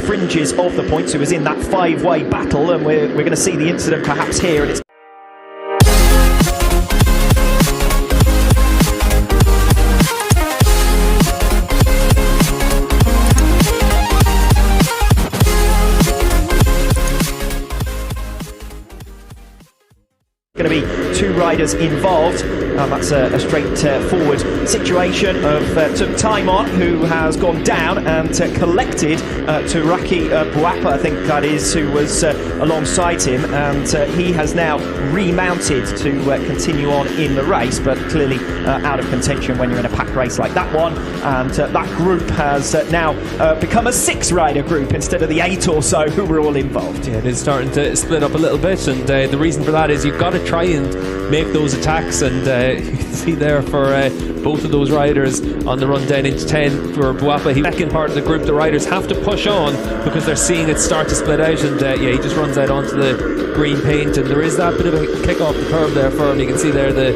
fringes of the points, who was in that five-way battle, and we're going to see the incident perhaps here. And it's going to be two riders involved. That's a straightforward situation of took time on, who has gone down and collected Turaki Buapa, I think that is, who was alongside him, and he has now remounted to continue on in the race, but clearly out of contention when you're in a pack race like that one. And that group has now become a 6-rider group instead of the 8 or so who were all involved. Yeah, it is starting to split up a little bit, and the reason for that is you've got to try and make those attacks, and you can see there for both of those riders on the run down into 10 for Buapa. He's second part of the group. The riders have to push on because they're seeing it start to split out, and yeah, he just runs out onto the green paint, and there is that bit of a kick off the curve there for him. You can see there the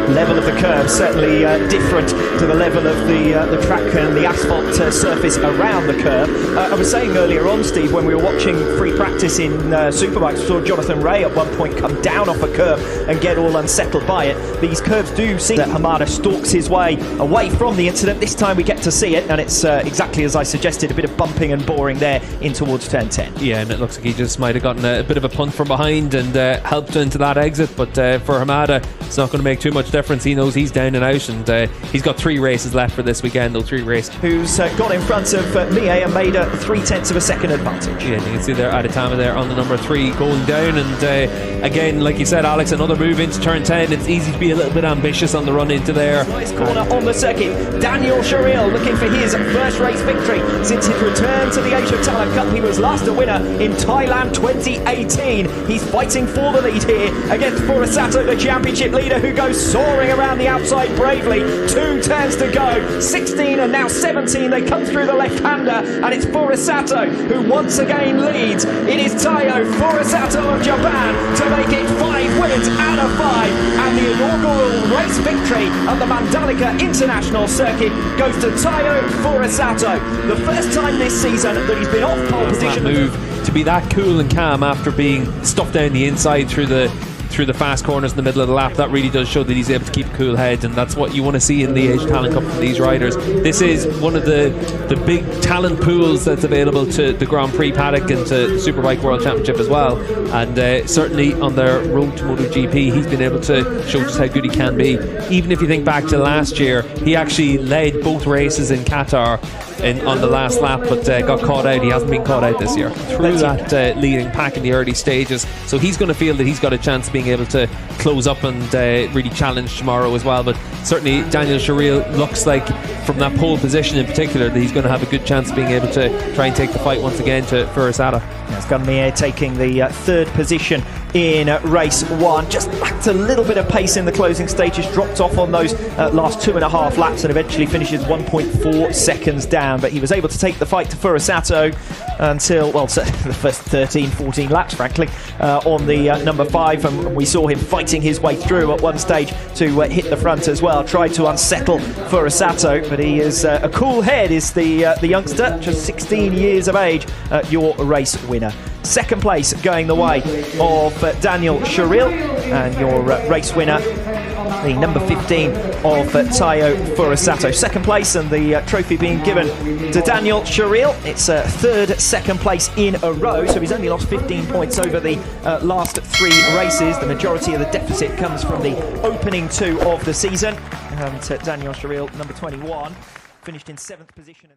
level of the curve certainly different to the level of the track and the asphalt surface around the curve. I was saying earlier on, Steve, when we were watching free practice in Superbikes, we saw Jonathan Ray at one point come down off a curve and get all unsettled by it. These curves do seem that Hamada stalks his way away from the incident. This time we get to see it, and it's exactly as I suggested, a bit of bumping and boring there in towards turn 10. Yeah, and it looks like he just might have gotten a bit of a punt from behind and helped into that exit, but for Hamada it's not going to make too much difference. He knows he's down and out, and he's got 3 races left for this weekend, though 3 races. Who's got in front of Mie and made a 0.3 of a second advantage. Yeah, you can see there Aditama there on the number 3 going down, and again, like you said, Alex, another move into turn 10. It's easy to be a little bit ambitious on the run into there. Nice corner on the circuit. Daniel Sharil looking for his first race victory since his return to the Asia Talent Cup. He was last a winner in Thailand 2018. He's fighting for the lead here against Furusato, the championship leader, who goes soaring around the outside bravely. 2 turns to go. 16 and now 17. They come through the left-hander, and it's Furusato who once again leads. It is Taiyo Furusato of Japan to make it 5 wins out of 5, and the inaugural race victory at the Mandalika International Circuit goes to Taiyo Furusato. The first time this season that he's been off pole position. That move to be that cool and calm after being stuffed down the inside through the fast corners in the middle of the lap, that really does show that he's able to keep a cool head, and that's what you want to see in the Asia Talent Cup from these riders. This is one of the big talent pools that's available to the Grand Prix paddock and to the Superbike World Championship as well, and certainly on their road to MotoGP he's been able to show just how good he can be. Even if you think back to last year, he actually led both races in Qatar on the last lap, but got caught out. He hasn't been caught out this year through that leading pack in the early stages, so he's going to feel that he's got a chance of being able to close up and really challenge tomorrow as well. But certainly Daniel Sharil looks like, from that pole position in particular, that he's going to have a good chance of being able to try and take the fight once again to Furusato. It's Gunmie taking the 3rd position in race 1. Just lacked a little bit of pace in the closing stages, dropped off on those last 2.5 laps, and eventually finishes 1.4 seconds down. But he was able to take the fight to Furusato until, well, the first 13-14 laps, frankly, on the number 5, and we saw him fighting his way through at one stage to hit the front as well. Tried to unsettle Furusato, but he is a cool head, is the youngster, just 16 years of age, your race winner. Second place going the way of Daniel Sharil, and your race winner, the number 15 of Taiyo Furusato. Second place, and the trophy being given to Daniel Sharil. It's a 3rd second place in a row, so he's only lost 15 points over the last 3 races. The majority of the deficit comes from the opening 2 of the season, and Daniel Sharil, number 21, finished in 7th position.